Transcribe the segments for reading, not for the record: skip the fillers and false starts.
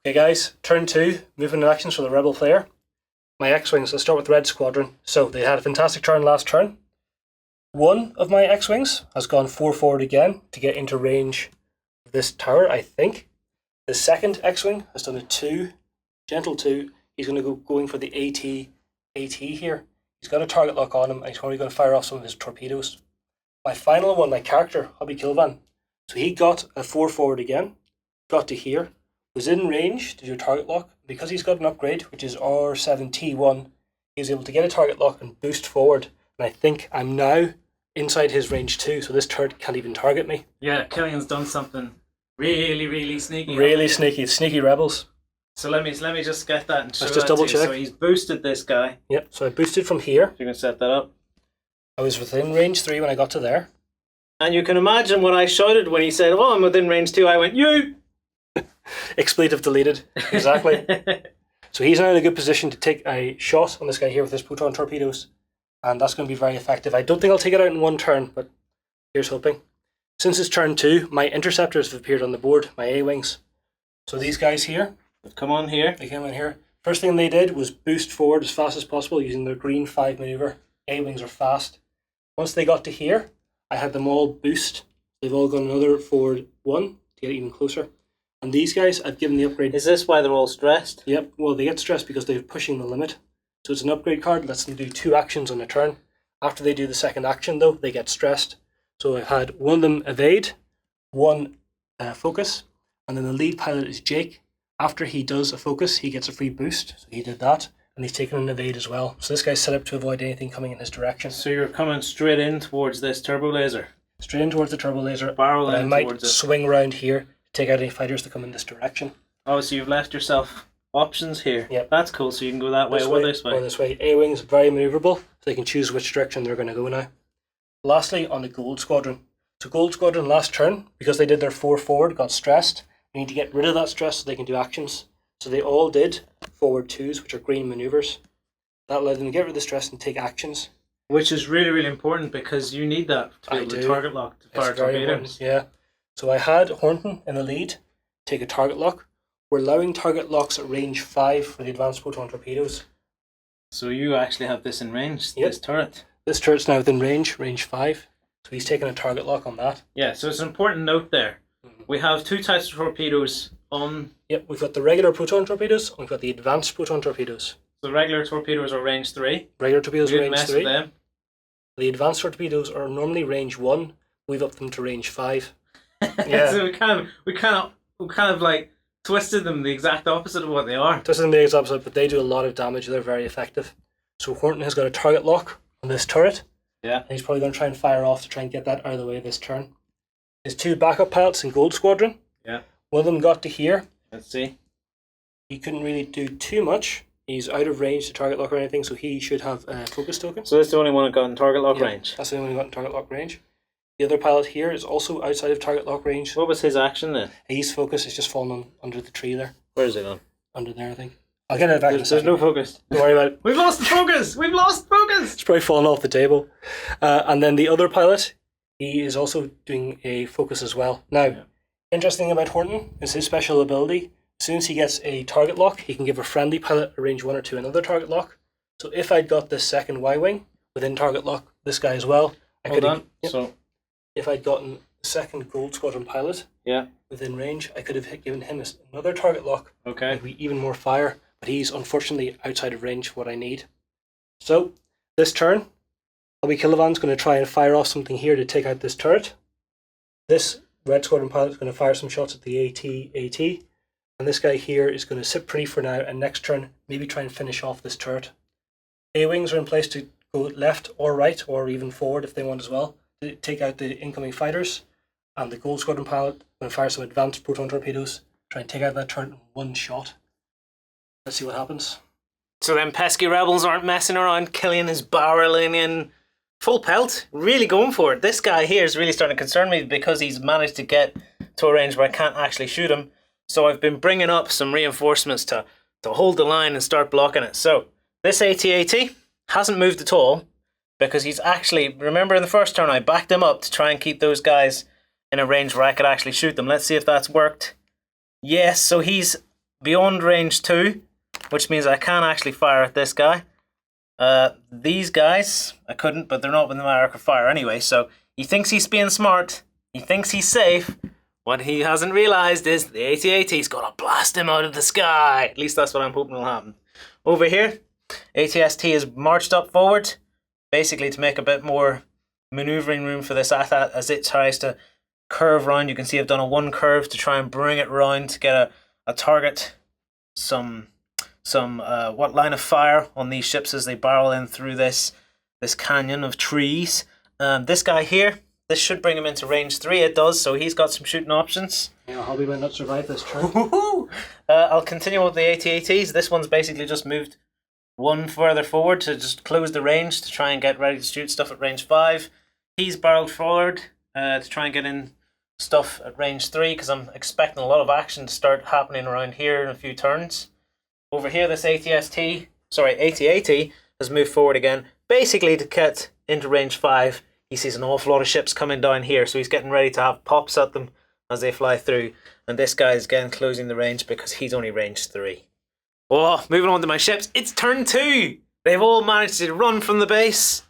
Okay guys, turn 2, movement and actions for the rebel player. My X-Wings, let's start with Red Squadron. So they had a fantastic turn last turn. One of my X-Wings has gone 4 forward again to get into range of this tower, I think. The second X-Wing has done a 2, gentle 2. He's going to go going for the AT here. He's got a target lock on him and he's probably going to fire off some of his torpedoes. My final one, my character, Hobby Kilvan. So he got a 4 forward again, got to here, was in range to do a target lock. Because he's got an upgrade, which is R7T1, he was able to get a target lock and boost forward. And I think I'm now inside his range too, so this turret can't even target me. Yeah, Killian's done something really sneaky. Really sneaky. Sneaky rebels. So let me just get that and show Let's just that double to you. check. So he's boosted this guy. Yep, so I boosted from here. You can set that up. I was within range 3 when I got to there. And you can imagine what I shouted when he said, "Oh, I'm within range 2." I went, "You!" Expletive deleted. Exactly. So he's now in a good position to take a shot on this guy here with his proton torpedoes. And that's going to be very effective. I don't think I'll take it out in one turn, but here's hoping. Since it's turn 2, my interceptors have appeared on the board, my A-Wings. So these guys here. Come on here. They came in here. First thing they did was boost forward as fast as possible using their green 5 maneuver. A-Wings are fast. Once they got to here, I had them all boost. They've all gone another forward 1 to get even closer. And these guys, I've given the upgrade. Is this why they're all stressed? Yep, well they get stressed because they're pushing the limit. So it's an upgrade card, lets them do 2 actions on a turn. After they do the second action though, they get stressed. So I've had one of them evade, one focus, and then the lead pilot is Jake. After he does a focus, he gets a free boost. So he did that, and he's taken an evade as well. So this guy's set up to avoid anything coming in his direction. So you're coming straight in towards this turbo laser? Straight in towards the turbo laser, Barrel but I in might towards it. swing around here to take out any fighters that come in this direction. Oh, so you've left yourself options here. Yep. That's cool, so you can go that way or this way. Or this way. A-Wings, very maneuverable, so they can choose which direction they're going to go now. Lastly, on the Gold Squadron. So Gold Squadron last turn, because they did their 4 forward, got stressed. We need to get rid of that stress so they can do actions. So they all did forward 2s, which are green maneuvers. That allowed them to get rid of the stress and take actions. Which is really important because you need that to be able to target lock to fire torpedoes. Yeah. So I had Hornton in the lead, take a target lock. We're allowing target locks at range 5 for the advanced proton torpedoes. So you actually have this in range, Yep. this turret. This turret's now within range 5. So he's taking a target lock on that. Yeah, so it's an important note there. We have 2 types of torpedoes on... Yep, we've got the regular proton torpedoes and we've got the advanced proton torpedoes. The regular torpedoes are range 3. Regular torpedoes We are didn't range mess 3. with them. The advanced torpedoes are normally range 1. We've upped them to range 5. Yeah. So we kind of like twisted them the exact opposite of what they are. This isn't the exact opposite, but they do a lot of damage. They're very effective. So Horton has got a target lock on this turret. Yeah. And he's probably going to try and fire off to try and get that out of the way this turn. His 2 backup pilots in Gold Squadron. Yeah. One of them got to here. Let's see. He couldn't really do too much. He's out of range to target lock or anything, so he should have a focus token. So this is the only one that got in target lock Yeah, range. That's the only one who got in target lock range. The other pilot here is also outside of target lock range. What was his action then? His focus is just fallen under the tree there. Where is it on? Under there, I think. I'll get it back in a There's second. no focus. Don't worry about it. We've lost the focus! We've lost focus! It's probably fallen off the table. And then the other pilot, he is also doing a focus as well. Now, interesting about Horton is his special ability. As soon as he gets a target lock, he can give a friendly pilot a range 1 or 2 another target lock. So if I'd got this second Y-Wing within target lock, this guy as well, I could have... So, if I'd gotten the second Gold Squadron pilot within range, I could have given him another target lock. okay. With even more fire, but he's unfortunately outside of range for what I need. So, this turn, Hobby Killavan's going to try and fire off something here to take out this turret. This Red Squadron pilot is going to fire some shots at the AT, and this guy here is going to sit pretty for now, and next turn, maybe try and finish off this turret. A-Wings are in place to go left or right, or even forward if they want as well, to take out the incoming fighters, and the Gold Squadron pilot will fire some advanced proton torpedoes, try and take out that turret in one shot. Let's see what happens. So them pesky rebels aren't messing around. Killian is barreling in full pelt, really going for it. This guy here is really starting to concern me because he's managed to get to a range where I can't actually shoot him. So I've been bringing up some reinforcements to hold the line and start blocking it. So this AT-AT hasn't moved at all because he's actually, remember in the first turn I backed him up to try and keep those guys in a range where I could actually shoot them. Let's see if that's worked. Yes, so he's beyond range 2, which means I can actually fire at this guy. These guys, I couldn't, but they're not within my arc of fire anyway, so he thinks he's being smart, he thinks he's safe. What he hasn't realised is the AT-AT's gonna blast him out of the sky. At least that's what I'm hoping will happen. Over here, AT-ST is marched up forward, basically to make a bit more manoeuvring room for this AT-AT as it tries to curve round. You can see I've done a 1 curve to try and bring it round to get a target, some what line of fire on these ships as they barrel in through this canyon of trees. This guy here, this should bring him into range 3. It does, so he's got some shooting options. Yeah, Hobby might not survive this turn. I'll continue with the AT-ATs. This one's basically just moved 1 further forward to just close the range to try and get ready to shoot stuff at range 5. He's barreled forward to try and get in stuff at range 3 because I'm expecting a lot of action to start happening around here in a few turns. Over here, this AT-AT has moved forward again, basically to get into range 5. He sees an awful lot of ships coming down here, so he's getting ready to have pops at them as they fly through. And this guy is again closing the range because he's only range 3. Oh, moving on to my ships. It's turn 2. They've all managed to run from the base,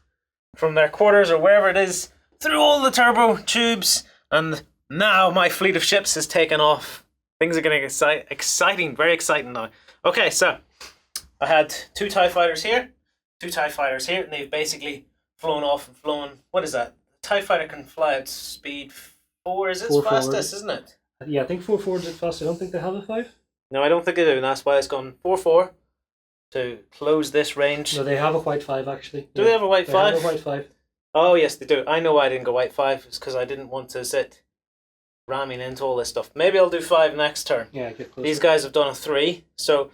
from their quarters or wherever it is, through all the turbo tubes, and now my fleet of ships has taken off. Things are getting exciting, very exciting now. Okay, so I had 2 TIE fighters here, 2 TIE fighters here, and they've basically flown off and flown. What is that? The TIE fighter can fly at speed 4, is its 4 fastest, forward. isn't it? Yeah, I think 4 forward is fast. I don't think they have a 5. No, I don't think they do, and that's why it's gone 4-4 to close this range. No, they have a white 5 actually. Do they have a white 5? They have a white 5. Oh, yes, they do. I know why I didn't go white 5. It's because I didn't want to sit ramming into all this stuff. Maybe I'll do 5 next turn. Yeah, get closer. These guys have done a 3, so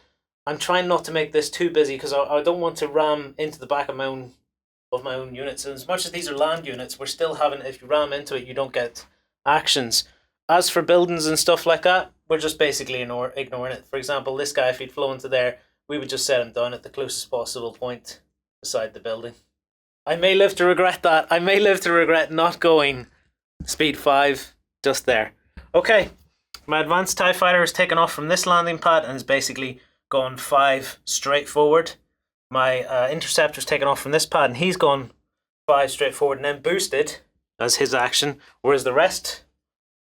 I'm trying not to make this too busy because I don't want to ram into the back of my own units. And as much as these are land units, we're still having, if you ram into it, you don't get actions. As for buildings and stuff like that, we're just basically ignoring it. For example, this guy, if he'd flown to there, we would just set him down at the closest possible point beside the building. I may live to regret that. I may live to regret not going speed 5 just there. Okay, my advanced TIE fighter has taken off from this landing pad and has basically gone 5 straight forward. My interceptor's taken off from this pad and he's gone 5 straight forward and then boosted as his action, whereas the rest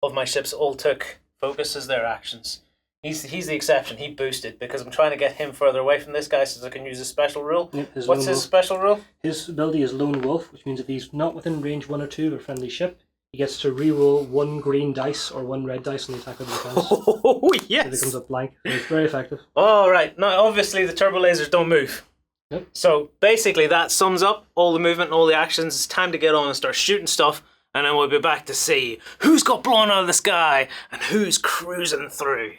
of my ships all took focus as their actions. He's the exception. He boosted because I'm trying to get him further away from this guy so I can use a special rule. Yep, What's his special rule? His ability is Lone Wolf, which means if he's not within range 1 or 2 of a friendly ship, he gets to reroll 1 green dice or 1 red dice on the attack of the defense. Oh, yes! So it comes up blank. And it's very effective. All right. Now, obviously, the turbo lasers don't move. Yep. So basically, that sums up all the movement and all the actions. It's time to get on and start shooting stuff, and then we'll be back to see who's got blown out of the sky and who's cruising through.